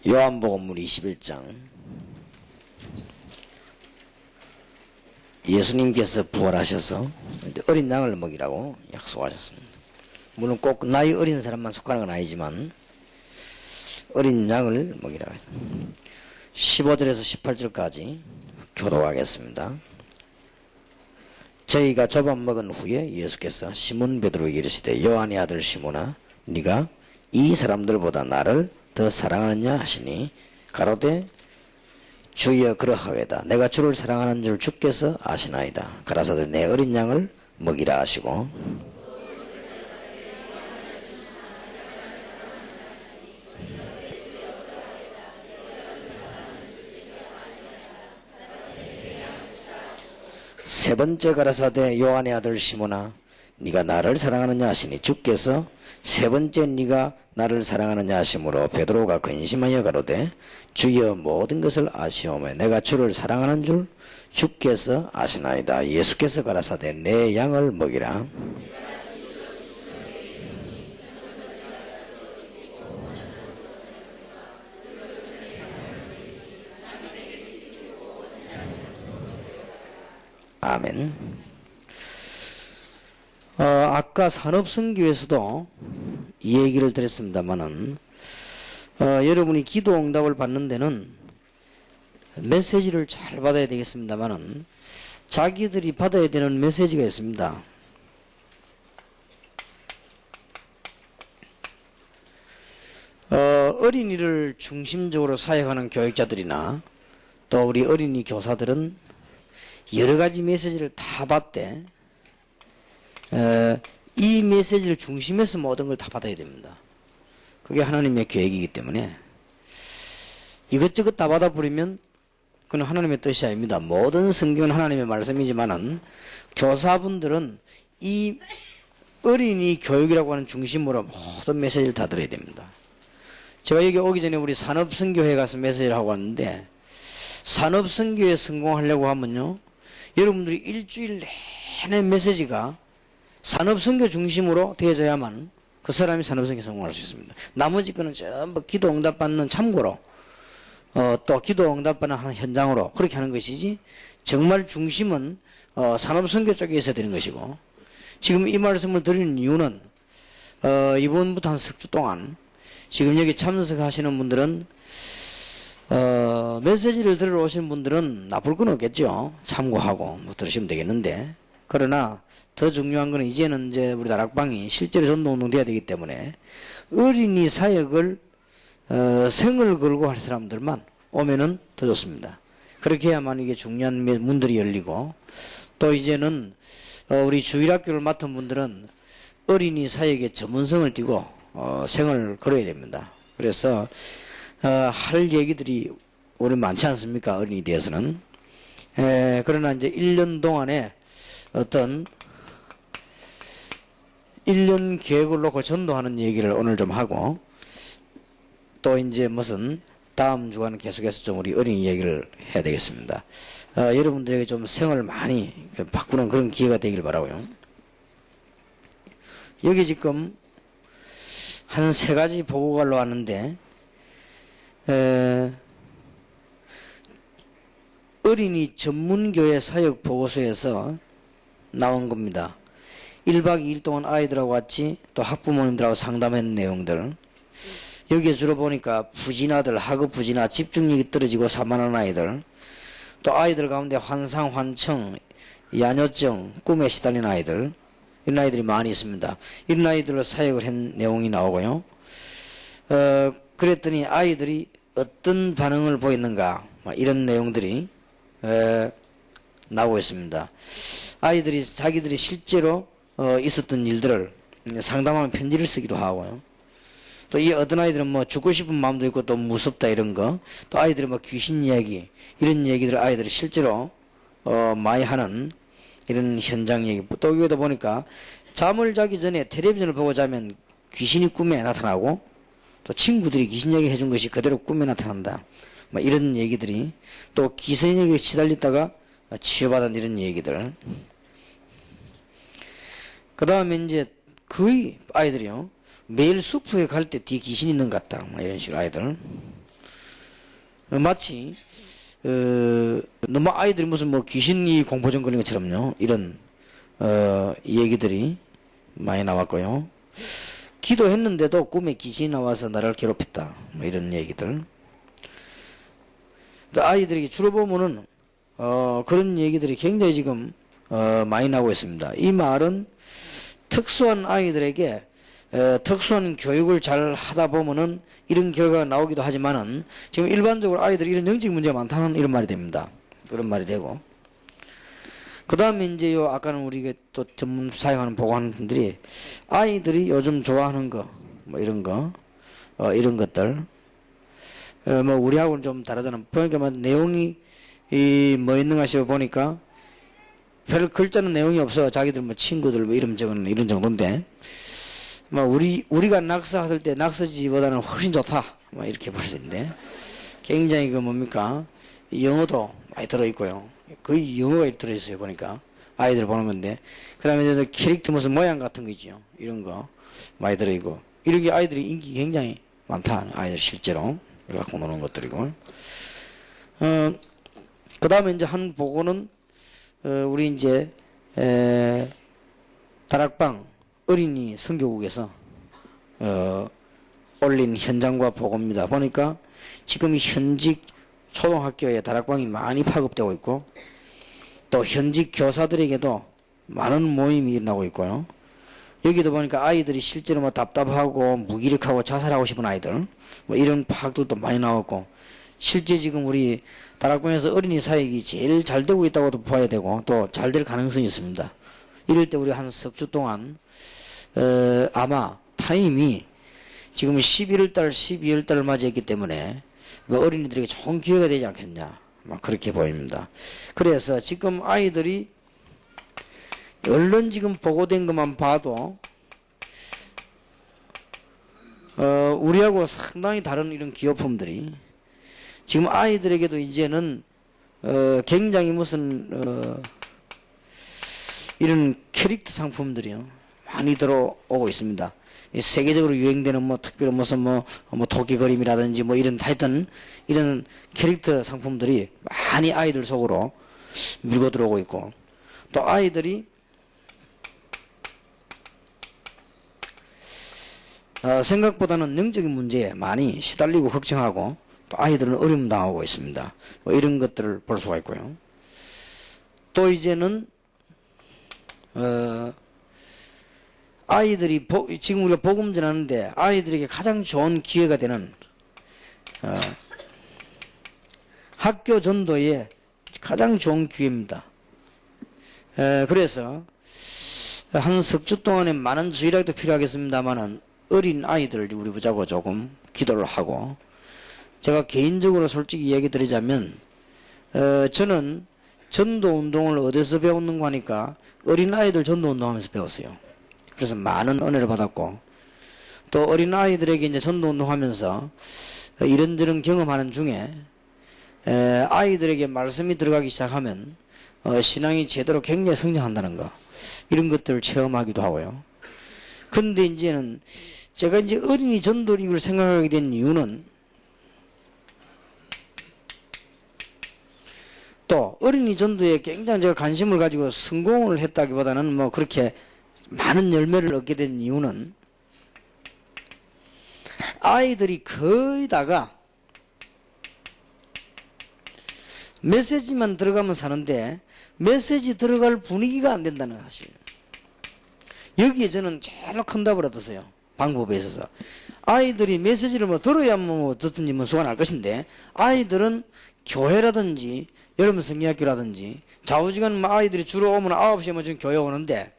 요한복음 21장. 예수님께서 부활하셔서 어린 양을 먹이라고 약속하셨습니다. 물론 꼭 나이 어린 사람만 속하는 건 아니지만 어린 양을 먹이라고 했습니다. 15절에서 18절까지 교독하겠습니다. 저희가 조반 먹은 후에 예수께서 시몬 베드로에게 이르시되 요한의 아들 시몬아 네가 이 사람들보다 나를 더 사랑하느냐 하시니 가로되 주여 그러하외다. 내가 주를 사랑하는 줄 주께서 아시나이다. 가라사대 내 어린 양을 먹이라 하시고 세 번째 가라사대 요한의 아들 시몬아 네가 나를 사랑하느냐 하시니 주께서 세 번째 네가 나를 사랑하느냐 하심으로 베드로가 근심하여 가로되 주여 모든 것을 아시오매 내가 주를 사랑하는 줄 주께서 아시나이다. 예수께서 가라사대 내 양을 먹이라. 아멘. 아까 산업선교에서도 이 얘기를 드렸습니다만은 여러분이 기도 응답을 받는 데는 메시지를 잘 받아야 되겠습니다만은 자기들이 받아야 되는 메시지가 있습니다. 어린이를 중심적으로 사역하는 교육자들이나 또 우리 어린이 교사들은 여러 가지 메시지를 다 받되 이 메시지를 중심에서 모든 걸 다 받아야 됩니다. 그게 하나님의 계획이기 때문에 이것저것 다 받아버리면 그건 하나님의 뜻이 아닙니다. 모든 성경은 하나님의 말씀이지만은 교사분들은 이 어린이 교육이라고 하는 중심으로 모든 메시지를 다 들어야 됩니다. 제가 여기 오기 전에 우리 산업선교회 가서 메시지를 하고 왔는데 산업선교에 성공하려고 하면요 여러분들이 일주일 내내 메시지가 산업선교 중심으로 되어져야만 그 사람이 산업선교에 성공할 수 있습니다. 나머지 거는 전부 기도 응답받는 참고로 또 기도 응답받는 현장으로 그렇게 하는 것이지 정말 중심은 산업선교 쪽에 있어야 되는 것이고 지금 이 말씀을 드리는 이유는 이번부터 한 석 주 동안 지금 여기 참석하시는 분들은 메시지를 들으러 오신 분들은 나쁠 건 없겠죠. 참고하고 뭐 들으시면 되겠는데 그러나 더 중요한 거는 이제는 이제 우리 다락방이 실제로 전도운동 돼야 되기 때문에 어린이 사역을 생을 걸고 할 사람들만 오면은 더 좋습니다. 그렇게 해야만 이게 중요한 문들이 열리고 또 이제는 우리 주일학교를 맡은 분들은 어린이 사역의 전문성을 띠고 생을 걸어야 됩니다. 그래서 할 얘기들이 우리 많지 않습니까? 어린이 대해서는. 그러나 이제 1년 동안에 어떤 1년 계획을 놓고 전도하는 얘기를 오늘 좀 하고 또 이제 무슨 다음 주간은 계속해서 좀 우리 어린이 얘기를 해야 되겠습니다. 여러분들에게 좀 생을 많이 바꾸는 그런 기회가 되길 바라고요. 여기 지금 한 3가지 보고가 올라왔는데 어린이 전문교회 사역 보고서에서 나온 겁니다. 1박 2일 동안 아이들하고 같이 또 학부모님들하고 상담한 내용들 여기에 주로 보니까 부진아들, 학업 부진아, 집중력이 떨어지고 산만한 아이들 또 아이들 가운데 환상, 환청, 야뇨증, 꿈에 시달린 아이들 이런 아이들이 많이 있습니다. 이런 아이들로 사역을 한 내용이 나오고요. 그랬더니 아이들이 어떤 반응을 보였는가 이런 내용들이 나오고 있습니다. 아이들이 자기들이 실제로 있었던 일들을 상담하면 편지를 쓰기도 하고요. 또 이 어떤 아이들은 뭐 죽고 싶은 마음도 있고 또 무섭다 이런 거, 또 아이들이 뭐 귀신 이야기 이런 얘기들을 아이들이 실제로 많이 하는 이런 현장 얘기. 또 여기다 보니까 잠을 자기 전에 텔레비전을 보고 자면 귀신이 꿈에 나타나고 또 친구들이 귀신 얘기 해준 것이 그대로 꿈에 나타난다. 뭐 이런 얘기들이 또 기선에게 시달렸다가 치유받은 이런 얘기들. 그 다음에 이제 거의 아이들이요 매일 수프에 갈 때 뒤에 귀신 있는 것 같다 뭐 이런 식으로 아이들 마치 너무 아이들이 무슨 뭐 귀신이 공포증 걸린 것처럼요. 이런 얘기들이 많이 나왔고요. 기도했는데도 꿈에 귀신이 나와서 나를 괴롭혔다. 뭐 이런 얘기들. 아이들에게 주로 보면은 그런 얘기들이 굉장히 지금 많이 나오고 있습니다. 이 말은 특수한 아이들에게 특수한 교육을 잘 하다 보면은 이런 결과가 나오기도 하지만은 지금 일반적으로 아이들이 이런 영적 문제가 많다는 이런 말이 됩니다. 그런 말이 되고. 그 다음에 이제 아까는 우리가 또 전문 사용하는 보고하는 분들이 아이들이 요즘 좋아하는 거, 뭐 이런 거, 이런 것들, 뭐 우리하고는 좀 다르다는, 보니까 뭐 내용이 뭐 있는가 싶어 보니까 별 글자는 내용이 없어. 자기들 뭐 친구들 뭐 이름 적은 이런 정도인데, 뭐 우리가 낙서할 때 낙서지보다는 훨씬 좋다. 뭐 이렇게 볼 수 있는데, 굉장히 그 뭡니까? 영어도 많이 들어있고요. 거의 영어가 들어있어요. 보니까 아이들 보는 건데, 그 다음에 이제 캐릭터 무슨 모양 같은 거 있죠. 이런 거 많이 들어있고, 이런 게 아이들이 인기 굉장히 많다. 아이들 실제로 갖고 노는 것들이고. 그 다음에 이제 한 보고는 우리 이제 다락방 어린이 선교국에서 올린 현장과 보고입니다. 보니까 지금 현직 초등학교에 다락방이 많이 파급되고 있고, 또 현직 교사들에게도 많은 모임이 일어나고 있고요. 여기도 보니까 아이들이 실제로 뭐 답답하고 무기력하고 자살하고 싶은 아이들, 뭐 이런 파악들도 많이 나왔고, 실제 지금 우리 다락방에서 어린이 사역이 제일 잘 되고 있다고도 봐야 되고, 또 잘 될 가능성이 있습니다. 이럴 때 우리 한 석 주 동안 아마 타임이 지금 11월달, 12월달을 맞이했기 때문에 뭐 어린이들에게 좋은 기회가 되지 않겠냐, 막 그렇게 보입니다. 그래서 지금 아이들이 얼른 지금 보고된 것만 봐도 우리하고 상당히 다른 이런 기업품들이 지금 아이들에게도 이제는 굉장히 무슨 이런 캐릭터 상품들이요 많이 들어오고 있습니다. 세계적으로 유행되는 뭐 특별한 무슨 뭐 토끼 그림이라든지 뭐 이런 하여튼 이런 캐릭터 상품들이 많이 아이들 속으로 밀고 들어오고 있고, 또 아이들이 생각보다는 영적인 문제에 많이 시달리고 걱정하고, 또 아이들은 어려움 당하고 있습니다. 뭐 이런 것들을 볼 수가 있고요. 또 이제는 아이들이 지금 우리가 복음 전하는데 아이들에게 가장 좋은 기회가 되는 학교 전도에 가장 좋은 기회입니다. 그래서 한 석 주 동안에 많은 주일학도 필요하겠습니다만은 어린 아이들을 우리 보자고 조금 기도를 하고, 제가 개인적으로 솔직히 이야기 드리자면 저는 전도운동을 어디서 배웠는가 하니까 어린아이들 전도운동하면서 배웠어요. 그래서 많은 은혜를 받았고, 또 어린아이들에게 이제 전도운동하면서 이런저런 경험하는 중에 아이들에게 말씀이 들어가기 시작하면 신앙이 제대로 굉장히 성장한다는 거, 이런 것들을 체험하기도 하고요. 근데 이제는 제가 이제 어린이 전도를 이걸 생각하게 된 이유는, 또 어린이 전도에 굉장히 제가 관심을 가지고 성공을 했다기보다는 뭐 그렇게 많은 열매를 얻게 된 이유는, 아이들이 거의 다가 메시지만 들어가면 사는데 메시지 들어갈 분위기가 안 된다는 사실. 여기에 저는 제일 큰 답을 얻었어요. 방법에 있어서. 아이들이 메시지를 뭐 들어야 뭐 듣든지 뭐 수가 날 것인데, 아이들은 교회라든지 여러분 성경학교라든지 좌우지간 아이들이 주로 오면 9시에 뭐 지금 교회 오는데,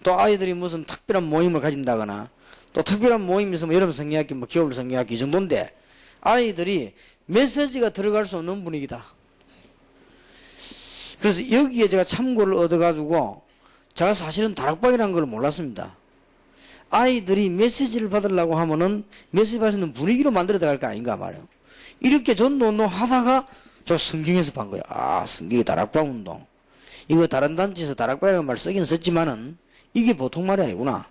또 아이들이 무슨 특별한 모임을 가진다거나 또 특별한 모임이 있으면 여러분 성경학교 뭐 겨울 성경학교 이 정도인데, 아이들이 메시지가 들어갈 수 없는 분위기다. 그래서 여기에 제가 참고를 얻어가지고, 제가 사실은 다락방이라는 걸 몰랐습니다. 아이들이 메시지를 받으려고 하면은 메시지 받을 수 있는 분위기로 만들어 나갈 거 아닌가 말이에요. 이렇게 전도운동 하다가 저 성경에서 본 거예요. 아, 성경이 다락방 운동. 이거 다른 단체에서 다락방이라는 말 쓰긴 썼지만은 이게 보통 말이 아니구나.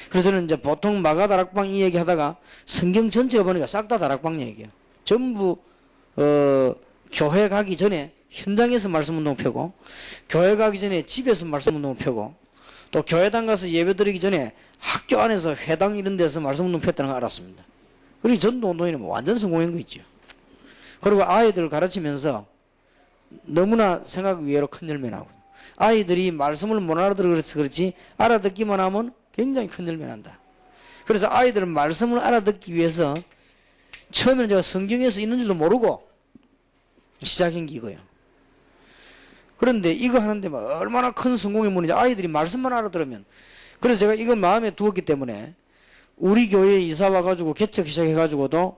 그래서 저는 이제 보통 마가 다락방 이 얘기 하다가 성경 전체를 보니까 싹 다 다락방 얘기예요. 전부 교회 가기 전에 현장에서 말씀운동 펴고, 교회 가기 전에 집에서 말씀운동 펴고, 또 교회당 가서 예배 드리기 전에 학교 안에서 회당 이런 데서 말씀운동 폈다는 걸 알았습니다. 그리고 전도운동에는 뭐 완전 성공한 거 있죠. 그리고 아이들을 가르치면서 너무나 생각 외로 큰 열매 나고, 아이들이 말씀을 못 알아들어서 그렇지 알아듣기만 하면 굉장히 큰 열매 난다. 그래서 아이들은 말씀을 알아듣기 위해서 처음에는 제가 성경에서 있는 줄도 모르고 시작한 게 이거예요. 그런데 이거 하는데 얼마나 큰 성공의 문이지. 아이들이 말씀만 알아들으면. 그래서 제가 이걸 마음에 두었기 때문에 우리 교회에 이사 와가지고 개척 시작해가지고도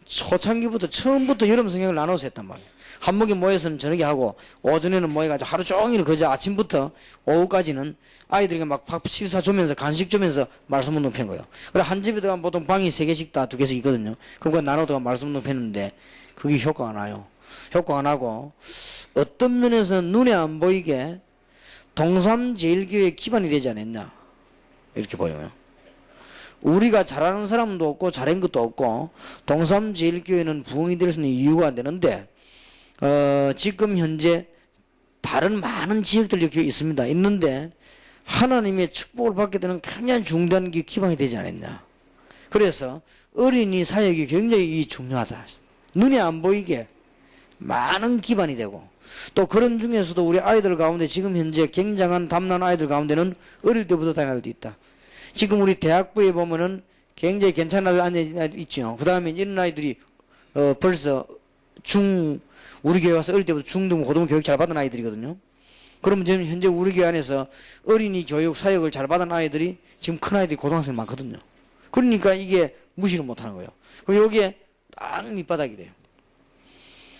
초창기부터 처음부터 여름 성경을 나눠서 했단 말이에요. 한목에 모여서는 저녁에 하고 오전에는 모여가지고 하루 종일 그저 아침부터 오후까지는 아이들에게 막 밥 식사 주면서 간식 주면서 말씀 운동 편 거예요. 그래 한 집에 들어가면 보통 방이 3개씩 다 2개씩 있거든요. 그럼 그거 나눠다가 말씀 운동 폈는데 그게 효과가 나요. 효과가 나고 어떤 면에서 눈에 안 보이게 동삼제일교회의 기반이 되지 않았냐 이렇게 보여요. 우리가 잘하는 사람도 없고 잘한 것도 없고 동삼제일교회는 부흥이 될 수 있는 이유가 안 되는데 지금 현재 다른 많은 지역들 여기 있습니다. 있는데 하나님의 축복을 받게 되는 굉장히 중대한 게 기반이 되지 않았냐. 그래서 어린이 사역이 굉장히 중요하다. 눈에 안 보이게 많은 기반이 되고 또 그런 중에서도 우리 아이들 가운데 지금 현재 굉장한 담난 아이들 가운데는 어릴 때부터 다니는 아이들도 있다. 지금 우리 대학부에 보면은 굉장히 괜찮은 아이들 있죠. 그 다음에 이런 아이들이 벌써 우리 교회 와서 어릴 때부터 중등, 고등 교육 잘 받은 아이들이거든요. 그러면 지금 현재 우리 교회 안에서 어린이 교육 사역을 잘 받은 아이들이 지금 큰 아이들이 고등학생 많거든요. 그러니까 이게 무시를 못하는 거예요. 그럼 여기에 딱 밑바닥이 돼요.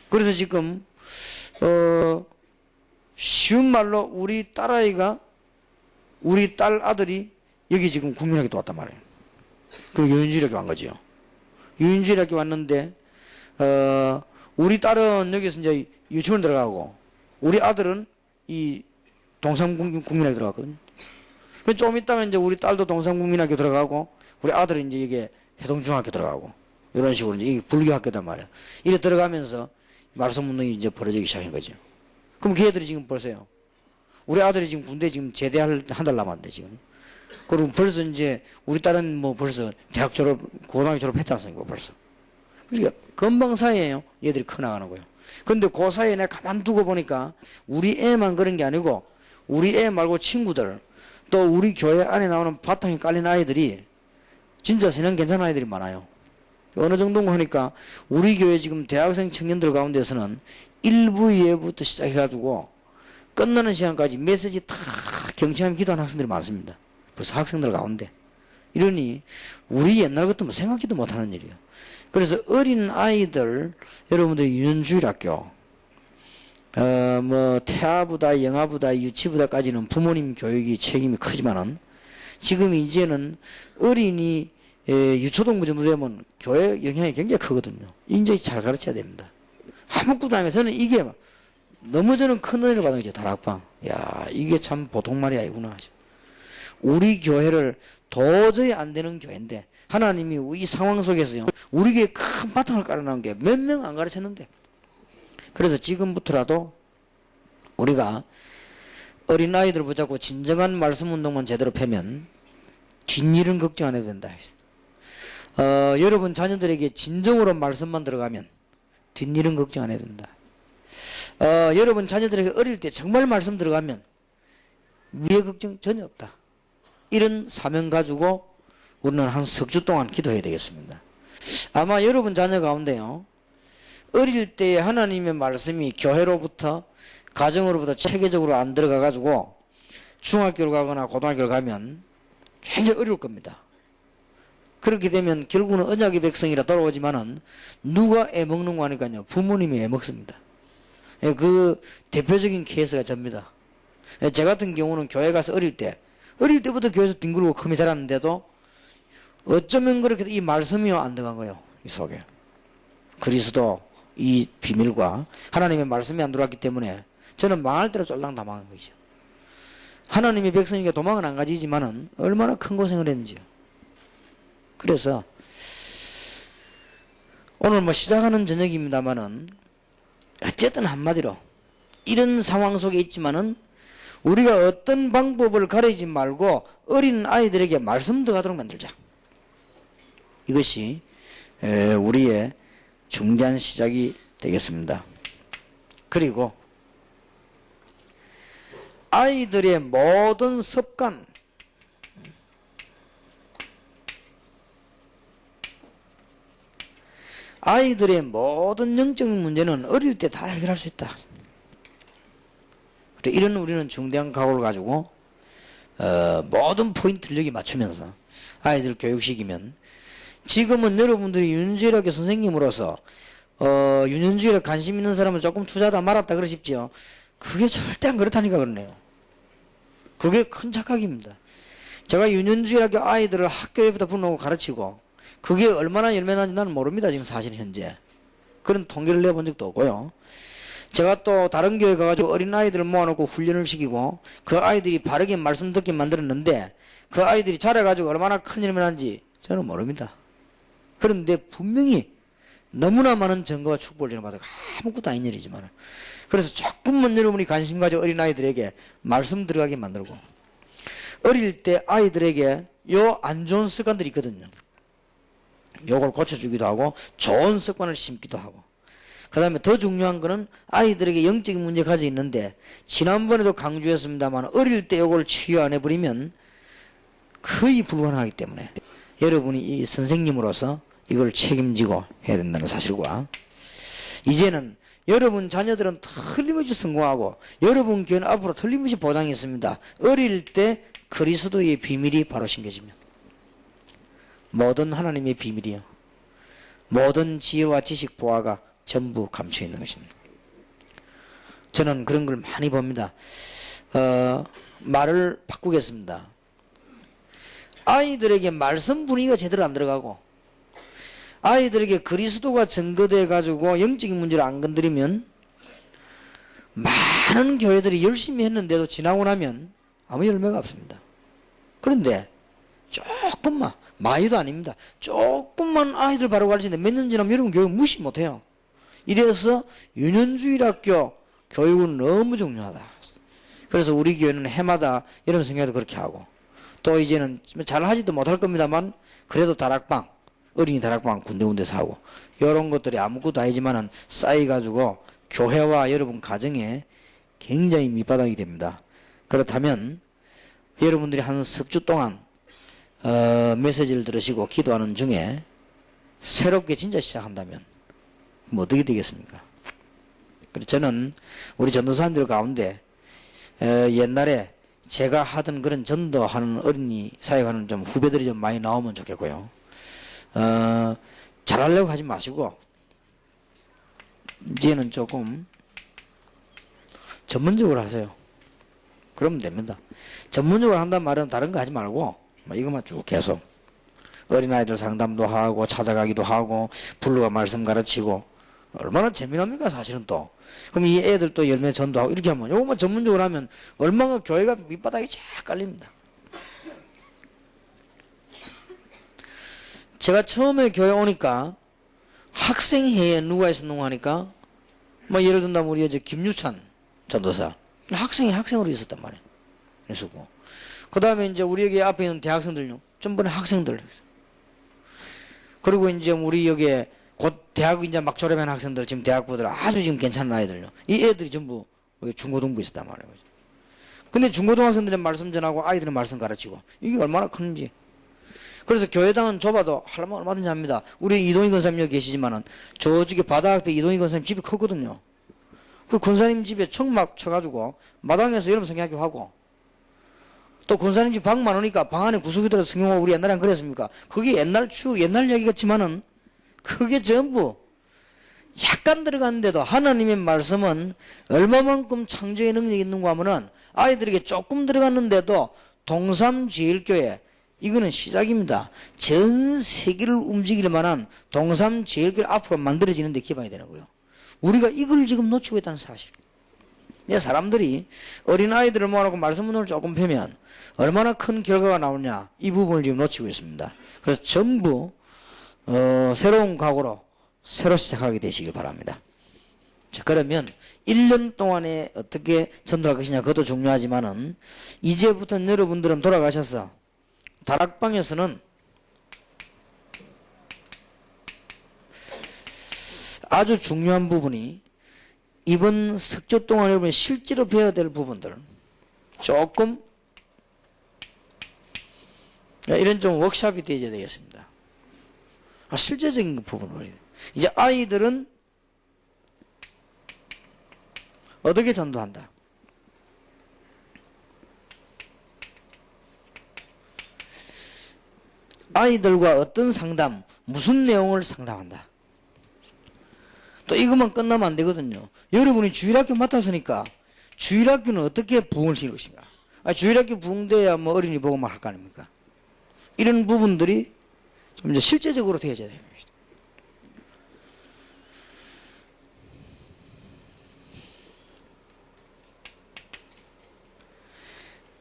그래서 지금 쉬운 말로 우리 딸아이가 우리 딸 아들이 여기 지금 국민학교 왔단 말이에요. 그럼 유인주일학교 간 거지요. 유인주일학교 왔는데 우리 딸은 여기서 이제 유치원 들어가고 우리 아들은 이 동산국민학교 들어갔거든요. 그 좀 있다가 이제 우리 딸도 동산국민학교 들어가고 우리 아들은 이제 이게 해동중학교 들어가고 이런 식으로 이제 이게 불교학교단 말이에요. 이래 들어가면서 말씀 운동이 이제 벌어지기 시작한 거죠. 그럼 걔들이 지금 보세요. 우리 아들이 지금 군대 지금 제대할 한 달 남았는데 지금. 그리고 벌써 이제 우리 딸은 뭐 벌써 대학 졸업, 고등학교 졸업했지 않습니까 벌써. 그러니까 금방 사이에요. 얘들이 커나가는 거예요. 근데 그 사이에 내가 가만 두고 보니까 우리 애만 그런 게 아니고 우리 애 말고 친구들 또 우리 교회 안에 나오는 바탕에 깔린 아이들이 진짜 세상 괜찮은 아이들이 많아요. 어느 정도인가 하니까 우리 교회 지금 대학생 청년들 가운데서는 1부 2회부터 시작해가지고 끝나는 시간까지 메시지 다 경청하며 기도하는 학생들이 많습니다. 벌써 학생들 가운데. 이러니 우리 옛날 같으면 생각지도 못하는 일이에요. 그래서 어린 아이들 여러분들 유년주일학교 뭐 태아부다 영아부다 유치부다까지는 부모님 교육이 책임이 크지만은 지금 이제는 어린이 유초등부 정도 되면 교회 영향이 굉장히 크거든요. 인적이 잘 가르쳐야 됩니다. 한국도 아니고 저는 이게 너무 저는 큰 은혜를 받은 거죠. 다락방. 야 이게 참 보통 말이 아니구나. 우리 교회를 도저히 안 되는 교회인데 하나님이 이 상황 속에서요 우리 교회에 큰 바탕을 깔아놓은 게 몇 명 안 가르쳤는데 그래서 지금부터라도 우리가 어린아이들 붙잡고 진정한 말씀 운동만 제대로 펴면 뒷일은 걱정 안 해도 된다. 여러분 자녀들에게 진정으로 말씀만 들어가면 뒷일은 걱정 안 해도 된다. 여러분 자녀들에게 어릴 때 정말 말씀 들어가면 위에 걱정 전혀 없다. 이런 사명 가지고 우리는 한 석 주 동안 기도해야 되겠습니다. 아마 여러분 자녀 가운데요 어릴 때 하나님의 말씀이 교회로부터 가정으로부터 체계적으로 안 들어가 가지고 중학교를 가거나 고등학교를 가면 굉장히 어려울 겁니다. 그렇게 되면 결국은 언약의 백성이라 돌아오지만은 누가 애먹는 거 하니까요 부모님이 애먹습니다. 그 대표적인 케이스가 접니다. 제 같은 경우는 교회 가서 어릴 때부터 교회에서 뒹굴고 크게 자랐는데도 어쩌면 그렇게 이 말씀이 안 들어간 거예요. 이 속에 그리스도 이 비밀과 하나님의 말씀이 안 들어왔기 때문에 저는 망할 대로 쫄랑 다 망한 것이죠. 하나님의 백성이니까 도망은 안 가지지만은 얼마나 큰 고생을 했는지요. 그래서 오늘 뭐 시작하는 저녁입니다만은 어쨌든 한마디로 이런 상황 속에 있지만은 우리가 어떤 방법을 가리지 말고 어린 아이들에게 말씀 들어가도록 만들자. 이것이 우리의 중대한 시작이 되겠습니다. 그리고 아이들의 모든 습관, 아이들의 모든 영적인 문제는 어릴 때 다 해결할 수 있다. 이런 우리는 중대한 각오를 가지고 모든 포인트를 여기 맞추면서 아이들 교육시키면, 지금은 여러분들이 윤주일학교 선생님으로서 윤현주일에 관심 있는 사람은 조금 투자하다 말았다 그러십지요. 그게 절대 안 그렇다니까 그러네요. 그게 큰 착각입니다. 제가 윤현주일학교 아이들을 학교에부터 불러오고 가르치고 그게 얼마나 열매나는지 나는 모릅니다. 지금 사실 현재 그런 통계를 내본 적도 없고요. 제가 또 다른 교회 가가지고 어린아이들을 모아놓고 훈련을 시키고 그 아이들이 바르게 말씀 듣게 만들었는데 그 아이들이 자라가지고 얼마나 큰 열매난지 저는 모릅니다. 그런데 분명히 너무나 많은 증거와 축복을 저는 받아가 아무것도 아닌 일이지만, 그래서 조금만 여러분이 관심 가져 어린아이들에게 말씀 들어가게 만들고, 어릴 때 아이들에게 요 안 좋은 습관들이 있거든요. 요걸 고쳐주기도 하고 좋은 습관을 심기도 하고, 그 다음에 더 중요한 거는 아이들에게 영적인 문제가 가져 있는데 지난번에도 강조했습니다만 어릴 때 요걸 치유 안 해버리면 거의 불가능하기 때문에 여러분이 이 선생님으로서 이걸 책임지고 해야 된다는 사실과, 이제는 여러분 자녀들은 틀림없이 성공하고 여러분 교회는 앞으로 틀림없이 보장이 있습니다. 어릴 때 그리스도의 비밀이 바로 심겨지면 모든 하나님의 비밀이요, 모든 지혜와 지식 보화가 전부 감춰 있는 것입니다. 저는 그런 걸 많이 봅니다. 말을 바꾸겠습니다. 아이들에게 말씀 분위기가 제대로 안 들어가고 아이들에게 그리스도가 증거돼 가지고 영적인 문제를 안 건드리면 많은 교회들이 열심히 했는데도 지나고 나면 아무 열매가 없습니다. 그런데 조금만, 많이도 아닙니다. 조금만 아이들 바로 가르치는데 몇 년 지나면 여러분 교육 무시 못해요. 이래서 유년주일학교 교육은 너무 중요하다. 그래서 우리 교회는 해마다 여러분 성경에도 그렇게 하고, 또 이제는 잘 하지도 못할 겁니다만 그래도 다락방, 어린이 다락방 군데군데서 하고, 이런 것들이 아무것도 아니지만은 쌓여가지고 교회와 여러분 가정에 굉장히 밑바닥이 됩니다. 그렇다면 여러분들이 한 석 주 동안 메시지를 들으시고 기도하는 중에 새롭게 진짜 시작한다면 뭐 어떻게 되겠습니까? 그래서 저는 우리 전도사님들 가운데 옛날에 제가 하던 그런 전도하는 어린이 사역하는 좀 후배들이 좀 많이 나오면 좋겠고요. 잘하려고 하지 마시고 이제는 조금 전문적으로 하세요. 그러면 됩니다. 전문적으로 한단 말은 다른 거 하지 말고 이것만 쭉 계속 어린아이들 상담도 하고 찾아가기도 하고 불러가 말씀 가르치고 얼마나 재미납니까 사실은. 또 그럼 이 애들 또 열매 전도하고 이렇게 하면, 요것만 전문적으로 하면 얼마나 교회가 밑바닥이 쫙 깔립니다. 제가 처음에 교회 오니까 학생회에 누가 있었는가 하니까 뭐 예를 든다면 우리 이제 김유찬 전도사 학생으로 있었단 말이에요. 그랬었고, 그 다음에 이제 우리 여기 앞에 있는 대학생들요, 전부 학생들. 그리고 이제 우리 여기에 곧 대학 이제 막 졸업한 학생들, 지금 대학부들 아주 지금 괜찮은 아이들요, 이 애들이 전부 중고등부 있었단 말이에요. 근데 중고등학생들은 말씀 전하고 아이들은 말씀 가르치고, 이게 얼마나 큰지. 그래서 교회당은 좁아도 하려면 얼마든지 합니다. 우리 이동희 권사님 여기 계시지만은 저쪽에 바다 앞에 이동희 권사님 집이 크거든요. 그 권사님 집에 청막 쳐가지고 마당에서 여러분 성경학교 하고, 또 권사님 집 방 많으니까 방 안에 구석에 들어서 성경하고, 우리 옛날에 안 그랬습니까? 그게 옛날 얘기겠지만은 그게 전부 약간 들어갔는데도 하나님의 말씀은 얼마만큼 창조의 능력이 있는가 하면은 아이들에게 조금 들어갔는데도 동삼제일교회, 이거는 시작입니다. 전 세계를 움직일 만한 동삼제일교회 앞으로 만들어지는 데 기반이 되는 거예요. 우리가 이걸 지금 놓치고 있다는 사실. 사람들이 어린아이들을 모아놓고 말씀 문을 조금 펴면 얼마나 큰 결과가 나오냐, 이 부분을 지금 놓치고 있습니다. 그래서 전부 새로운 각오로 새로 시작하게 되시길 바랍니다. 자, 그러면 1년 동안에 어떻게 전도할 것이냐, 그것도 중요하지만은, 이제부터는 여러분들은 돌아가셔서, 다락방에서는 아주 중요한 부분이, 이번 석조 동안 여러분이 실제로 배워야 될 부분들, 조금, 이런 좀 워크숍이 되어야 되겠습니다. 실제적인 부분을. 이제 아이들은 어떻게 전도한다? 아이들과 어떤 상담, 무슨 내용을 상담한다? 또 이것만 끝나면 안 되거든요. 여러분이 주일학교 맡았으니까 주일학교는 어떻게 부흥을 시킬 것인가? 주일학교 부흥돼야 뭐 어린이 보고만 할 거 아닙니까? 이런 부분들이 좀 이제 실제적으로 되어져야 돼요.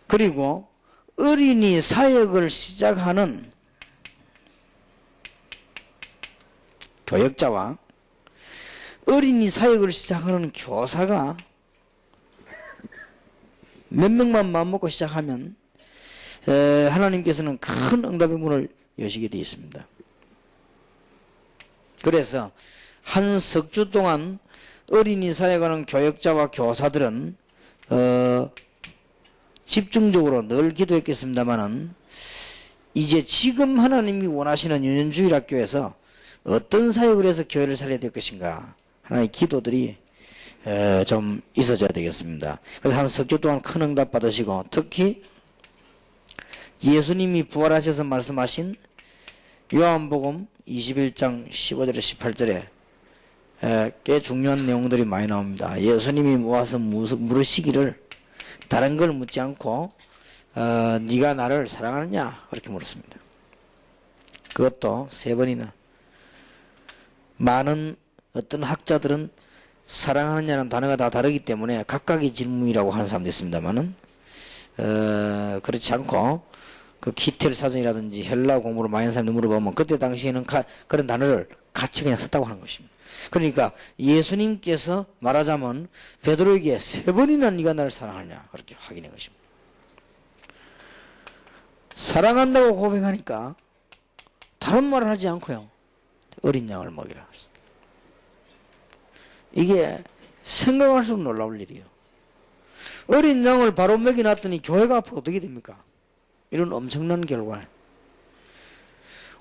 그리고 어린이 사역을 시작하는 교역자와 어린이 사역을 시작하는 교사가 몇 명만 마음먹고 시작하면 하나님께서는 큰 응답의 문을 여시게 되어 있습니다. 그래서 한 석주 동안 어린이 사역하는 교역자와 교사들은 집중적으로 늘 기도했겠습니다마는 이제 지금 하나님이 원하시는 유년주일학교에서 어떤 사역을 해서 교회를 살려야 될 것인가 하나의 기도들이 좀 있어져야 되겠습니다. 그래서 한 석주 동안 큰 응답 받으시고 특히 예수님이 부활하셔서 말씀하신 요한복음 21장 15절에 18절에 꽤 중요한 내용들이 많이 나옵니다. 예수님이 모아서 물으시기를 다른 걸 묻지 않고 네가 나를 사랑하느냐 그렇게 물었습니다. 그것도 3번이나. 많은 어떤 학자들은 사랑하느냐는 단어가 다 다르기 때문에 각각의 질문이라고 하는 사람도 있습니다만은 그렇지 않고 그 키텔 사전이라든지 헬라 공부를 많이 하는 사람들 물어보면 그때 당시에는 그런 단어를 같이 그냥 썼다고 하는 것입니다. 그러니까 예수님께서 말하자면 베드로에게 3번이나 네가 나를 사랑하냐 그렇게 확인한 것입니다. 사랑한다고 고백하니까 다른 말을 하지 않고요. 어린 양을 먹이라 그랬어요. 이게 생각할수록 놀라울 일이에요. 어린 양을 바로 먹여놨더니 교회가 앞으로 어떻게 됩니까? 이런 엄청난 결과.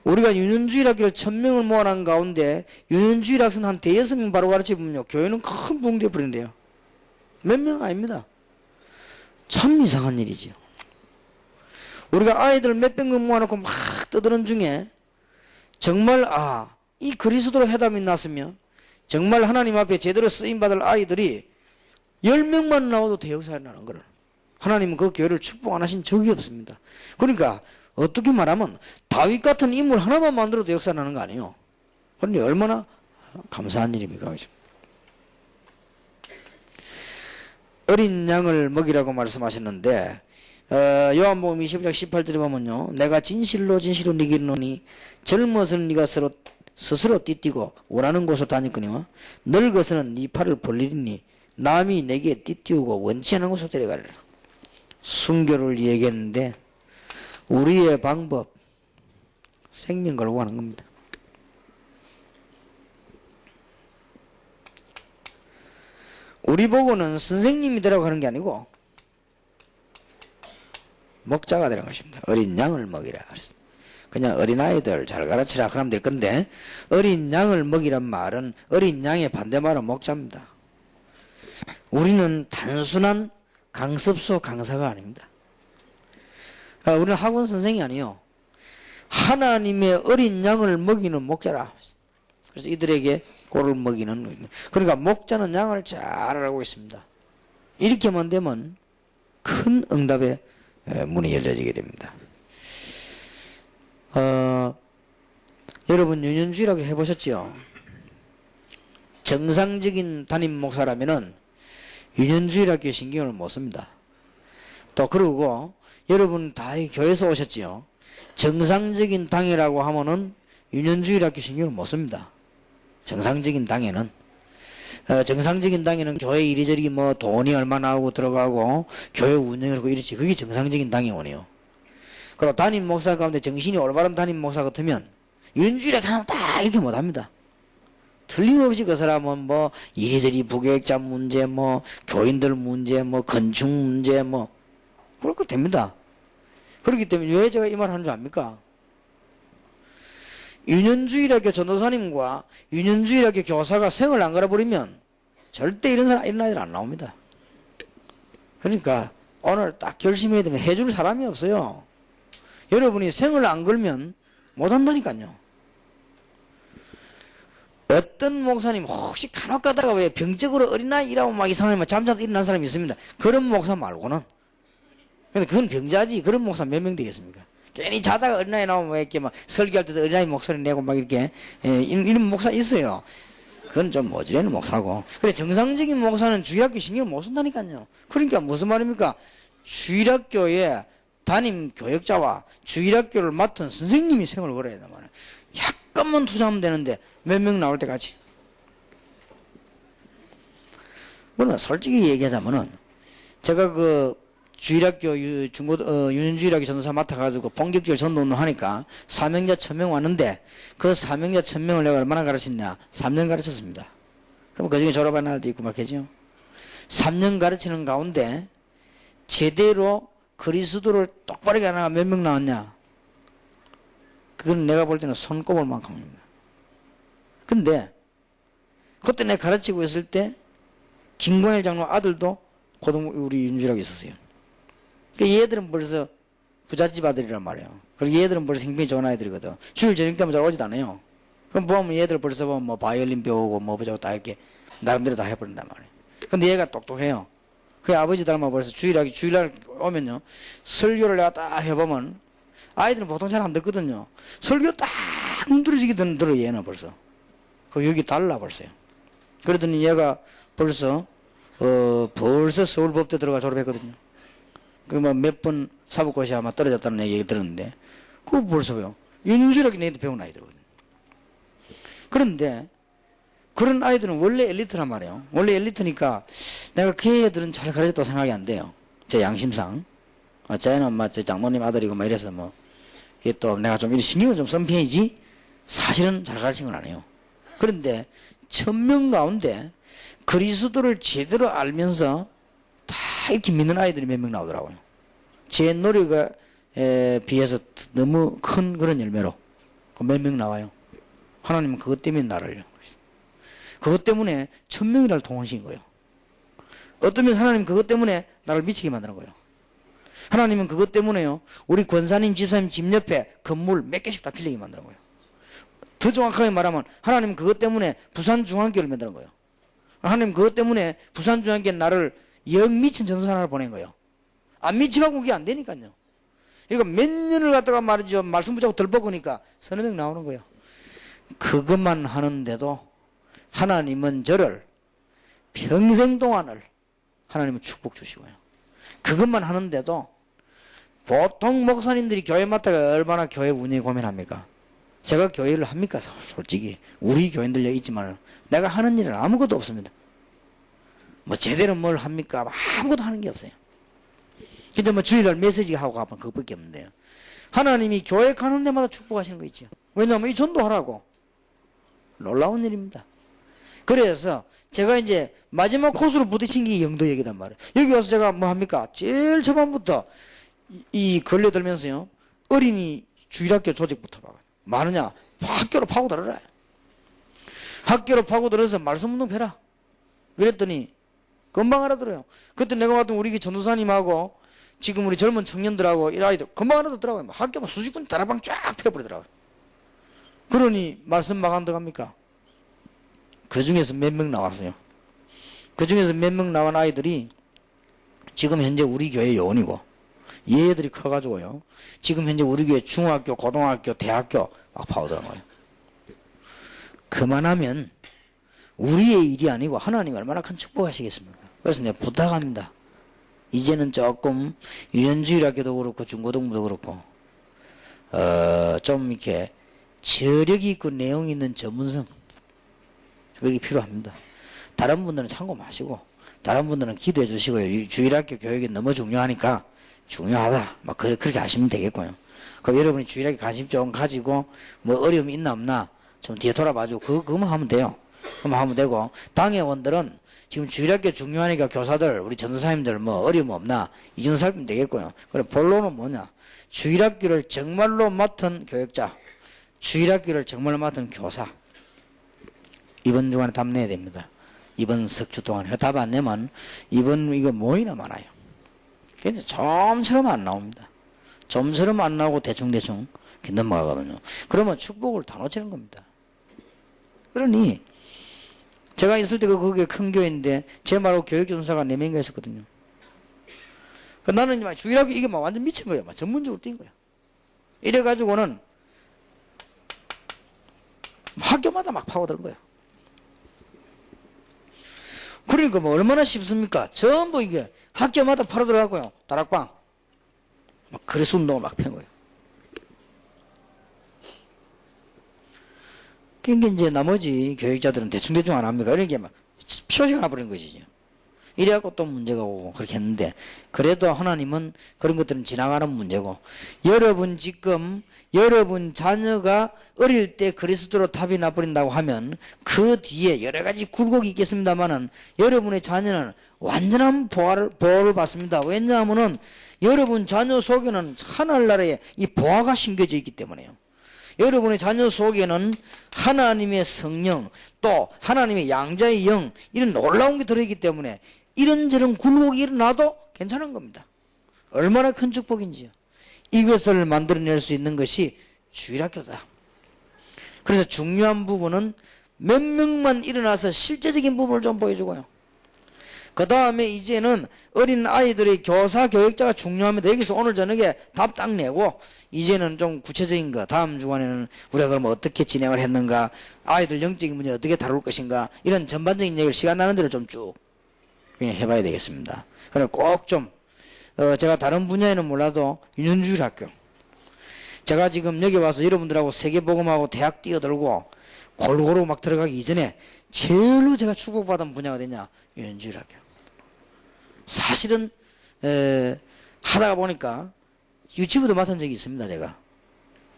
우리가 유년주일학교를 1000명을 모아놓은 가운데 유년주일 학생 한 5명 바로 가르쳐보면요. 교회는 큰 부흥 되어버린대요. 몇 명 아닙니다. 참 이상한 일이죠. 우리가 아이들 몇백 명 모아놓고 막 떠드는 중에 정말 이 그리스도로 회담이 났으면 정말 하나님 앞에 제대로 쓰임받을 아이들이 10명만 나와도 대역사에 나는 거를 하나님은 그 교회를 축복 안 하신 적이 없습니다. 그러니까 어떻게 말하면 다윗 같은 인물 하나만 만들어도 역사 나는 거 아니에요. 그런데 얼마나 감사한 일입니까? 어린 양을 먹이라고 말씀하셨는데 요한복음 20장 18절에 보면요. 내가 진실로 네게 이르노니 젊어서는 네가 스스로 띠뛰고 원하는 곳으로 다니거니와 늙어서는 네 팔을 벌리리니 남이 내게 띠띠우고 원치 않은 곳으로 데려가리라. 순교를 얘기했는데 우리의 방법 생명 걸고 하는 겁니다. 우리 보고는 선생님이 되라고 하는 게 아니고 목자가 되는 것입니다. 어린 양을 먹이라 그랬어요. 그냥 어린아이들 잘 가르치라 그러면 될 건데 어린 양을 먹이란 말은 어린 양의 반대말은 목자입니다. 우리는 단순한 강습소 강사가 아닙니다. 우리는 학원 선생이 아니에요. 하나님의 어린 양을 먹이는 목자라. 그래서 이들에게 꼴을 먹이는. 그러니까 목자는 양을 잘 알고 있습니다. 이렇게만 되면 큰 응답의 문이 열려지게 됩니다. 여러분 유년주일학교 해보셨죠? 정상적인 담임 목사라면은 유년주일학교 신경을 못 씁니다. 또 그러고 여러분 다 교회에서 오셨지요? 정상적인 당회라고 하면은 유년주일학교 신경을 못 씁니다. 정상적인 당회는 정상적인 당에는 교회 이리저리 뭐 돈이 얼마나 하고 들어가고 교회 운영을 하고 이렇지. 그게 정상적인 당회원이에요. 그리고 담임 목사 가운데 정신이 올바른 담임 목사 같으면 윤주일에 가면 다 이렇게 못합니다. 틀림없이 그 사람은 뭐 이리저리 부교육자 문제, 뭐 교인들 문제, 뭐 건축 문제, 뭐 그렇게 됩니다. 그렇기 때문에 왜 제가 이 말 하는 줄 압니까? 유년주일학교 전도사님과 유년주일학교 교사가 생을 안 걸어버리면 절대 이런 아이들 안 나옵니다. 그러니까 오늘 딱 결심해야 되면 해줄 사람이 없어요. 여러분이 생을 안 걸면 못 한다니까요. 어떤 목사님 혹시 간혹 가다가 왜 병적으로 어린아이 일하고 막 이상하게 잠자다 일어난 사람이 있습니다. 그런 목사 말고는. 근데 그건 병자지. 그런 목사 몇 명 되겠습니까? 괜히 자다가 어린아이 나오면 왜 이렇게 막 설교할 때도 어린아이 목소리 내고 막 이렇게 이런 목사 있어요. 그건 좀 모질하는 목사고. 그래 정상적인 목사는 주일학교 신경을 못 쓴다니까요. 그러니까 무슨 말입니까? 주일학교에 담임 교역자와 주일학교를 맡은 선생님이 생을 걸어야 된단 말이에요. 약간만 투자하면 되는데 몇 명 나올 때까지. 물론 솔직히 얘기하자면은 제가 그 주일학교 유년주일학교 전도사 맡아가지고 본격적으로 전도운동 하니까 사명자 1000명 왔는데 그 사명자 1000명을 내가 얼마나 가르쳤냐? 3년 가르쳤습니다. 그럼 그 중에 졸업한 날도 있고 막 하죠. 3년 가르치는 가운데 제대로 그리스도를 똑바르게 하나가 몇 명 나왔냐? 그건 내가 볼 때는 손꼽을 만큼입니다. 근데 그때 내가 가르치고 있을 때 김광일 장로 아들도 우리 윤주라고 있었어요. 얘들은 벌써 부잣집 아들이란 말이에요. 그리고 얘들은 벌써 행동이 좋은 아이들이거든. 주일 저녁 때면 잘 오지도 않아요. 그럼 보면 얘들 벌써 보면 뭐 바이올린 배우고 뭐 보자고 다 이렇게 나름대로 다 해버린단 말이에요. 근데 얘가 똑똑해요. 그 아버지 닮아 벌써 주일날 오면요. 설교를 내가 딱 해보면 아이들은 보통 잘 안 듣거든요. 설교 딱 흔들어지게 들어 얘는 벌써. 그 여기 달라 벌써요. 그러더니 얘가 벌써 서울법대 들어가 졸업했거든요. 그 뭐 몇 번 사법고시 아마 떨어졌다는 얘기 들었는데 그거 벌써 배워. 윤주라기 내도 배운 아이들거든요. 그런데 그런 아이들은 원래 엘리트란 말이에요. 원래 엘리트니까 내가 그 애들은 잘 가르쳤다고 생각이 안 돼요. 제 양심상. 쟤는 뭐 제 장모님 아들이고 막 이래서 뭐 이게 또 내가 좀 이런 신경을 좀 쓴 편이지 사실은 잘 가르친 건 아니에요. 그런데 1000명 가운데 그리스도를 제대로 알면서 다 이렇게 믿는 아이들이 몇 명 나오더라고요. 제 노력에 비해서 너무 큰 그런 열매로 몇 명 나와요. 하나님은 그것 때문에 나를요. 그것 때문에 1000명이라를 동원시킨 거예요. 어떤 면에서 하나님은 그것 때문에 나를 미치게 만드는 거예요. 하나님은 그것 때문에요. 우리 권사님, 집사님 집 옆에 건물 몇 개씩 다 빌리게 만드는 거예요. 더 정확하게 말하면 하나님은 그것 때문에 부산중앙교를 만드는 거예요. 하나님 그것 때문에 부산중앙교에 나를 영 미친 전도사를 보낸 거예요. 안 미치고 그게 안 되니까요. 그러니까 몇 년을 갖다가 말이죠. 말씀 붙잡고 덜벗으니까 서너 명 나오는 거예요. 그것만 하는데도 하나님은 저를 평생 동안을 하나님은 축복 주시고요. 그것만 하는데도 보통 목사님들이 교회 맡다가 얼마나 교회 운영에 고민합니까? 제가 교회를 합니까? 솔직히 우리 교인들 여기 있지만 내가 하는 일은 아무것도 없습니다. 뭐 제대로 뭘 합니까? 아무것도 하는 게 없어요. 근데 뭐 주일날 메시지 하고 가면 그것밖에 없는데요. 하나님이 교회 가는 데마다 축복하시는 거 있죠. 왜냐하면 이 전도하라고. 놀라운 일입니다. 그래서 제가 이제 마지막 코스로 부딪힌 게 영도 얘기단 말이에요. 여기 와서 제가 뭐 합니까? 제일 초반부터 이 걸려들면서요. 어린이 주일학교 조직부터 봐요. 많으냐? 학교로 파고들어라. 학교로 파고들어서 말씀운동 해라. 그랬더니 금방 알아들어요. 그때 내가 봤던 우리 전도사님하고 지금 우리 젊은 청년들하고 이 아이들 금방 알아듣더라고요. 학교만 수십분 다락방 쫙 펴버리더라고요. 그러니 말씀 막 안 들어갑니까? 그 중에서 몇 명 나왔어요. 그 중에서 몇 명 나온 아이들이 지금 현재 우리 교회 요원이고 얘들이 커가지고요. 지금 현재 우리 교회 중학교, 고등학교, 대학교 막 파고드는 거예요. 그만하면 우리의 일이 아니고 하나님이 얼마나 큰 축복하시겠습니까? 그래서 내가 부탁합니다. 이제는 조금 유년주일학교도 그렇고 중고등부도 그렇고 좀 이렇게 저력이 있고 내용이 있는 전문성 그게 필요합니다. 다른 분들은 참고 마시고 다른 분들은 기도해 주시고요. 주일학교 교육이 너무 중요하니까 중요하다. 막 그렇게 하시면 되겠고요. 그럼 여러분이 주일학교 관심 좀 가지고 뭐 어려움이 있나 없나 좀 뒤에 돌아봐주고 그거만 하면 돼요. 그만 하면 되고 당회원들은 지금 주일학교 중요하니까 교사들 우리 전도사님들 뭐 어려움 없나 이 정도 살피면 되겠고요. 그래 본론은 뭐냐 주일학교를 정말로 맡은 교육자 주일학교를 정말로 맡은 교사 이번 주간에 답 내야 됩니다. 이번 석주 동안에 답 안 내면 이번 이거 뭐이나 많아요. 근데 좀처럼 안 나옵니다. 좀처럼 안 나오고 대충대충 넘어가거든요. 그러면 축복을 다 놓치는 겁니다. 그러니 제가 있을 때 그게 큰 교회인데 제 말하고 교육전사가 4명인가 있었거든요. 나는 주일학교 이게 막 완전 미친 거예요. 막 전문적으로 뛴 거야. 이래가지고는 학교마다 막 파고드는 거야. 그러니까 뭐 얼마나 쉽습니까? 전부 이게 학교마다 파고 들어가고요. 다락방. 막 그래서 운동을 막 편 거예요. 그러니까 이제 나머지 교육자들은 대충대충 안 합니까? 이런 게 막 표시가 나버린 것이죠. 이래갖고 또 문제가 오고 그렇게 했는데 그래도 하나님은 그런 것들은 지나가는 문제고 여러분 지금 여러분 자녀가 어릴 때 그리스도로 답이 나버린다고 하면 그 뒤에 여러 가지 굴곡이 있겠습니다만은 여러분의 자녀는 완전한 보호를 받습니다. 왜냐하면은 여러분 자녀 속에는 하늘나라에 이 보화가 심겨져 있기 때문에요. 여러분의 자녀 속에는 하나님의 성령 또 하나님의 양자의 영 이런 놀라운 게 들어있기 때문에 이런저런 굴곡이 일어나도 괜찮은 겁니다. 얼마나 큰 축복인지요. 이것을 만들어낼 수 있는 것이 주일학교다. 그래서 중요한 부분은 몇 명만 일어나서 실제적인 부분을 좀 보여주고요. 그 다음에 이제는 어린 아이들의 교사 교육자가 중요합니다. 여기서 오늘 저녁에 답 딱 내고 이제는 좀 구체적인 거 다음 주간에는 우리가 그러면 어떻게 진행을 했는가 아이들 영적인 문제 어떻게 다룰 것인가 이런 전반적인 얘기를 시간 나는 대로 좀 쭉 그냥 해봐야 되겠습니다. 그래 꼭 좀 제가 다른 분야에는 몰라도 유년주일학교 제가 지금 여기 와서 여러분들하고 세계복음하고 대학 뛰어들고 골고루 막 들어가기 이전에 제일로 제가 축복받은 분야가 되냐 유년주일학교. 사실은 하다가 보니까 유치부도 맡은 적이 있습니다. 제가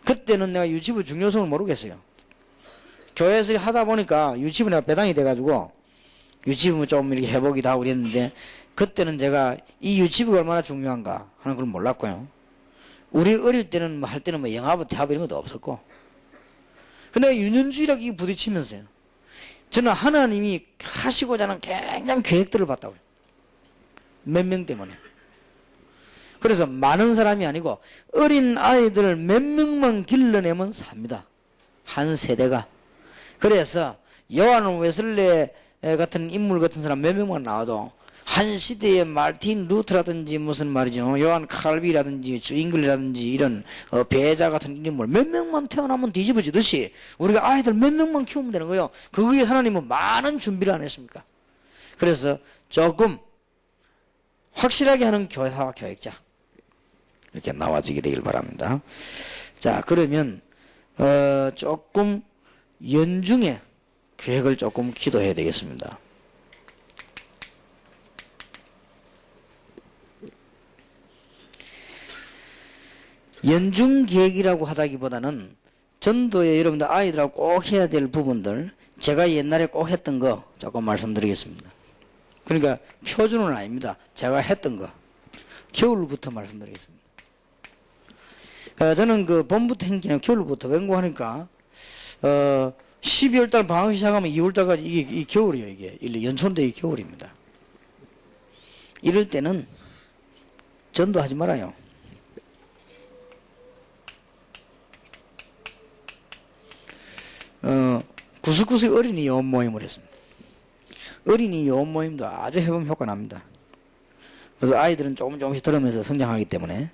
그때는 내가 유치부 중요성을 모르겠어요. 교회에서 하다 보니까 유치부 내가 배당이 돼가지고 유치부 좀 이렇게 해보기도 하고 그랬는데 그때는 제가 이 유치부가 얼마나 중요한가 하는 걸 몰랐고요. 우리 어릴 때는 뭐 할 때는 뭐 영화부 대학 이런 것도 없었고 근데 유년주일학교 이거 부딪히면서요. 저는 하나님이 하시고자 하는 굉장히 계획들을 봤다고요. 몇 명 때문에. 그래서 많은 사람이 아니고 어린 아이들을 몇 명만 길러내면 삽니다. 한 세대가. 그래서 요한 웨슬레 같은 인물 같은 사람 몇 명만 나와도 한 시대에 마르틴 루트라든지 무슨 말이죠. 요한 칼비라든지 주잉글이라든지 이런 배자 같은 인물 몇 명만 태어나면 뒤집어지듯이 우리가 아이들 몇 명만 키우면 되는 거예요. 그게 하나님은 많은 준비를 안 했습니까? 그래서 조금 확실하게 하는 교사와 교육자 이렇게 나와지게 되길 바랍니다. 자 그러면 조금 연중에 계획을 조금 기도해야 되겠습니다. 연중 계획이라고 하다기보다는 전도에 여러분들 아이들하고 꼭 해야 될 부분들 제가 옛날에 꼭 했던 거 조금 말씀드리겠습니다. 그러니까 표준은 아닙니다. 제가 했던 거 겨울부터 말씀드리겠습니다. 저는 그 봄부터 행기는 겨울부터 wen고하니까 12월달 방학 시작하면 2월달까지 이게 겨울이에요. 이게 연초인데 이게 겨울입니다. 이럴 때는 전도하지 말아요. 구석구석 어린이 요원 모임을 했습니다. 어린이 요원 모임도 아주 해보면 효과 납니다. 그래서 아이들은 조금씩 들으면서 성장하기 때문에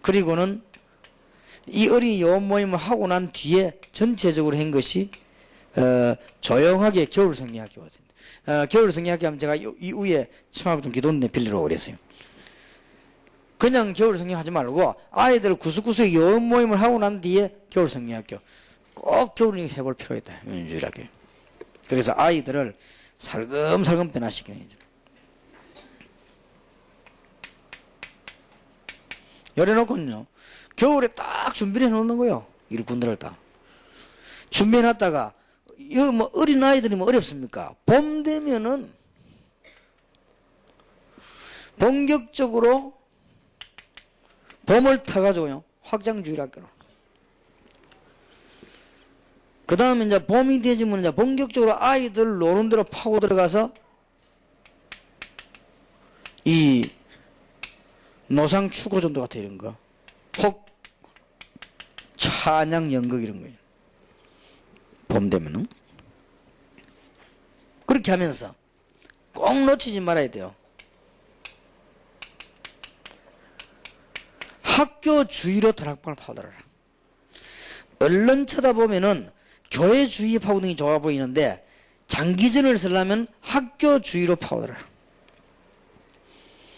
그리고는 이 어린이 요원 모임을 하고 난 뒤에 전체적으로 한 것이 조용하게 겨울 성리학교 같습니다. 겨울 성리학교 하면 제가 이 위에 청하부터 기도원에 빌리러 그랬어요. 그냥 겨울 성리하지 말고 아이들 구석구석 요원 모임을 하고 난 뒤에 겨울 성리학교 꼭 겨울에 해볼 필요가 있다. 유년주일학교. 그래서 아이들을 살금살금 변화시키는 거죠. 열어놓고는요, 겨울에 딱 준비를 해놓는 거예요. 일꾼들을 딱. 준비해놨다가, 이거 뭐 어린아이들이 뭐 어렵습니까? 봄 되면은 본격적으로 봄을 타가지고요, 확장주의학교로. 그 다음에 이제 봄이 되지면 이제 본격적으로 아이들 노는 대로 파고 들어가서 이 노상 추구 전도 같은 이런 거, 혹 찬양 연극 이런 거예요. 봄 되면은. 그렇게 하면서 꼭 놓치지 말아야 돼요. 학교 주위로 다락방을 파고들어라. 얼른 쳐다보면은 교회 주위에 파고드는 게 좋아 보이는데 장기전을 쓰려면 학교 주위로 파고들어라.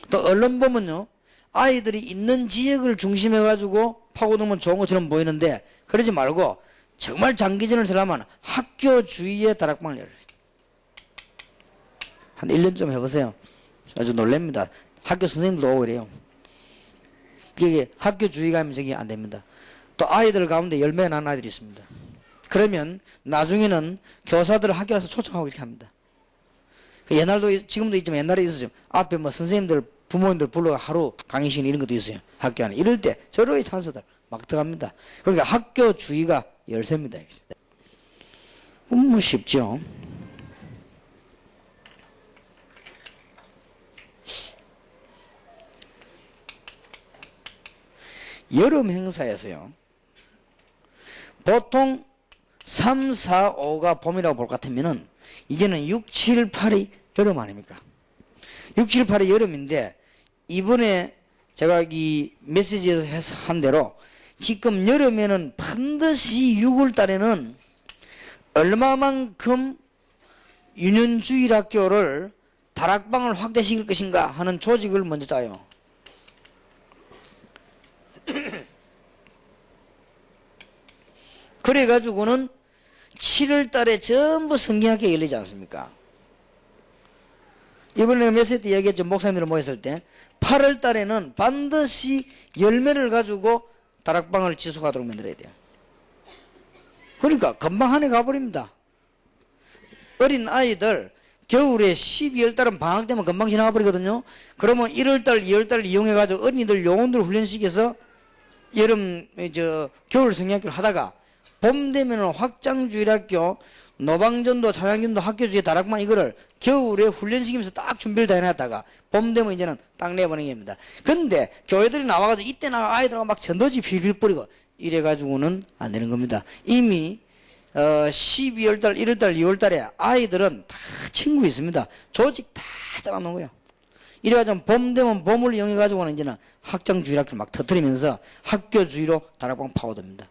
또 언론 보면요, 아이들이 있는 지역을 중심해가지고 파고들면 좋은 것처럼 보이는데 그러지 말고 정말 장기전을 쓰려면 학교 주위에 다락방을 열어라. 한 1년 좀 해보세요. 아주 놀랍니다. 학교 선생님도 오고 그래요. 이게 학교 주위 가면 저기 안 됩니다. 또 아이들 가운데 열매 난 아이들이 있습니다. 그러면 나중에는 교사들을 학교 와서 초청하고 이렇게 합니다. 옛날도, 지금도 있지만 옛날에 있었죠. 앞에 뭐 선생님들, 부모님들 불러가 하루 강의 시간 이런 것도 있어요. 학교 안에. 이럴 때 저렇게 찬스들 막 들어갑니다. 그러니까 학교 주위가 열쇠입니다. 뭐 쉽죠. 여름 행사에서요, 보통 3, 4, 5가 봄이라고 볼 것 같으면은 이제는 6, 7, 8이 여름 아닙니까? 6, 7, 8이 여름인데 이번에 제가 이 메시지에서 한 대로 지금 여름에는 반드시 6월 달에는 얼마만큼 유년주일학교를 다락방을 확대시킬 것인가 하는 조직을 먼저 짜요. 그래가지고는 7월 달에 전부 성경학교 열리지 않습니까? 이번에 메시지 때 얘기했죠. 목사님들 모였을 때 8월 달에는 반드시 열매를 가지고 다락방을 지속하도록 만들어야 돼요. 그러니까 금방 한 해 가버립니다. 어린 아이들 겨울에 12월 달은 방학 되면 금방 지나가 버리거든요. 그러면 1월 달, 2월 달을 이용해가지고 어린이들 요원들 훈련시켜서 여름 겨울 성경학교를 하다가 봄 되면은 확장주일학교, 노방전도, 찬양전도 학교 주에 다락방 이거를 겨울에 훈련시키면서 딱 준비를 다 해놨다가 봄 되면 이제는 딱 내보내는 겁니다. 근데 교회들이 나와가지고 이때 나가 아이들하고 막 전도지 빌빌 뿌리고 이래가지고는 안 되는 겁니다. 이미 12월달, 1월달, 2월달에 아이들은 다 친구 있습니다. 조직 다 짜놓은 거예요. 이래가지고 봄 되면 봄을 이용해가지고는 이제는 확장주일학교를 막 터뜨리면서 학교 주위로 다락방 파고듭니다.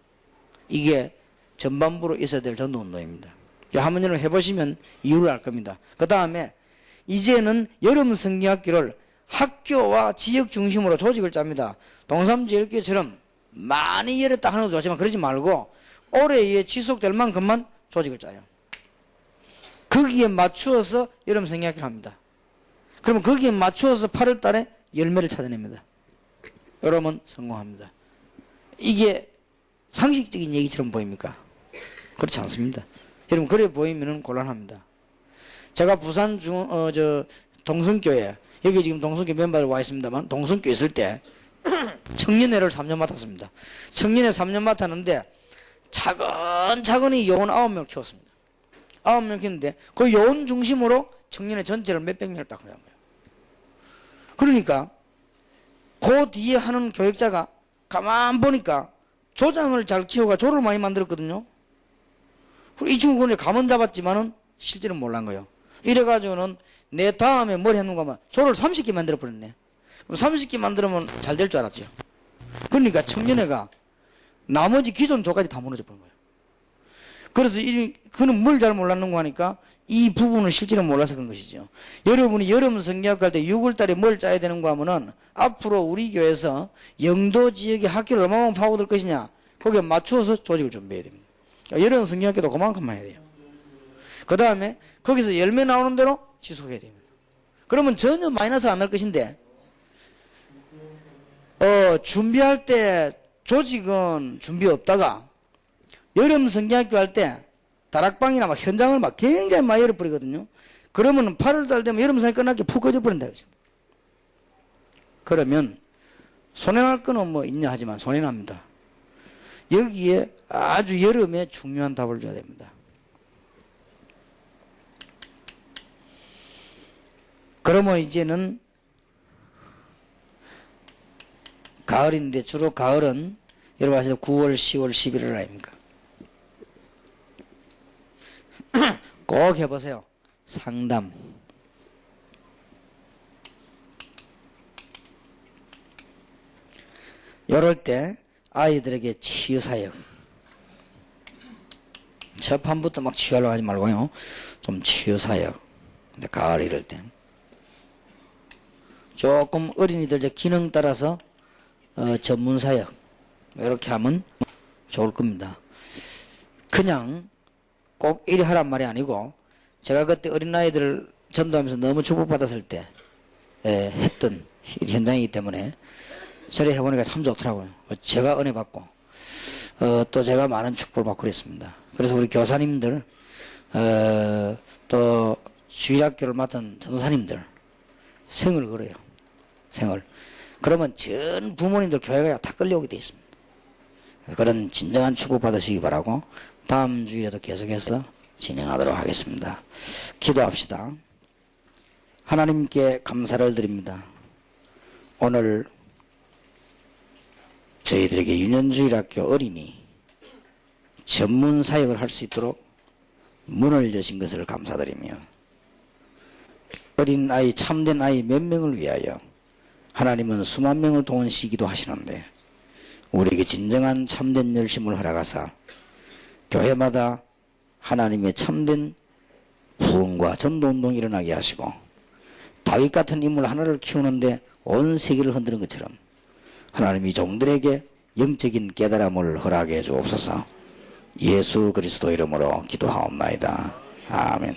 이게 전반부로 있어야 될 전도운동입니다. 한번 여러분 해보시면 이유를 알 겁니다. 그 다음에 이제는 여름 성경학교를 학교와 지역 중심으로 조직을 짭니다. 동삼제일교회처럼 많이 열었다 하는 것도 좋지만 그러지 말고 올해에 지속될 만큼만 조직을 짜요. 거기에 맞추어서 여름 성경학교를 합니다. 그러면 거기에 맞추어서 8월 달에 열매를 찾아냅니다. 여러분 성공합니다. 이게 상식적인 얘기처럼 보입니까? 그렇지 않습니다. 여러분 그래 보이면은 곤란합니다. 제가 부산 동성교회, 여기 지금 동성교회 멤버들 와 있습니다만 동성교회 있을 때 청년회를 3년 맡았습니다. 청년회 3년 맡았는데 차근차근히 요원 9명을 키웠습니다. 9명 키웠는데 그 요원 중심으로 청년회 전체를 몇백 명을 딱 하는 거예요. 그러니까 그 뒤에 하는 교육자가 가만 보니까 조장을 잘 키워가 조를 많이 만들었거든요. 이 친구는 가문 잡았지만은 실제는 몰란 거예요. 이래가지고는 내 다음에 뭘 했는가 하면 조를 30개 만들어버렸네. 그럼 30개 만들면 잘 될 줄 알았죠. 그러니까 청년회가 나머지 기존 조까지 다 무너져버린 거예요. 그래서 그는 뭘 잘 몰랐는가 하니까 이 부분을 실제로 몰라서 그런 것이죠. 여러분이 여름 성경학교 할 때 6월 달에 뭘 짜야 되는가 하면은 앞으로 우리 교회에서 영도 지역의 학교를 얼마나 파고들 것이냐 거기에 맞추어서 조직을 준비해야 됩니다. 여름 성경학교도 그만큼만 해야 돼요. 그 다음에 거기서 열매 나오는 대로 지속해야 됩니다. 그러면 전혀 마이너스 안 날 것인데, 준비할 때 조직은 준비 없다가 여름 성경학교 할 때 다락방이나 막 현장을 막 굉장히 많이 열어버리거든요. 그러면 8월달 되면 여름 성경 끝나게 푹 꺼져버린다. 그러면 손해날 거는 뭐 있냐 하지만 손해납니다. 여기에 아주 여름에 중요한 답을 줘야 됩니다. 그러면 이제는 가을인데 주로 가을은 여러분 아시죠? 9월, 10월, 11월 아닙니까? 꼭 해보세요. 상담. 이럴 때 아이들에게 치유사역. 첫 판부터 막 치유하려고 하지 말고요. 좀 치유사역. 근데 가을 이럴 때. 조금 어린이들 기능 따라서 전문사역. 이렇게 하면 좋을 겁니다. 그냥 꼭 이리 하란 말이 아니고 제가 그때 어린아이들을 전도하면서 너무 축복받았을 때 했던 현장이기 때문에 저래 해보니까 참 좋더라고요. 제가 은혜 받고 또 제가 많은 축복을 받고 그랬습니다. 그래서 우리 교사님들 또 주일학교를 맡은 전도사님들 생을 걸어요. 생을. 그러면 전 부모님들 교회가 다 끌려오게 돼 있습니다. 그런 진정한 축복 받으시기 바라고 다음 주일에도 계속해서 진행하도록 하겠습니다. 기도합시다. 하나님께 감사를 드립니다. 오늘 저희들에게 유년주일학교 어린이 전문 사역을 할 수 있도록 문을 여신 것을 감사드리며 어린 아이 참된 아이 몇 명을 위하여 하나님은 수만 명을 동원시키기도 하시는데 우리에게 진정한 참된 열심을 허락하사 교회마다 하나님의 참된 부흥과 전도운동이 일어나게 하시고 다윗 같은 인물 하나를 키우는데 온 세계를 흔드는 것처럼 하나님이 종들에게 영적인 깨달음을 허락해 주옵소서. 예수 그리스도 이름으로 기도하옵나이다. 아멘.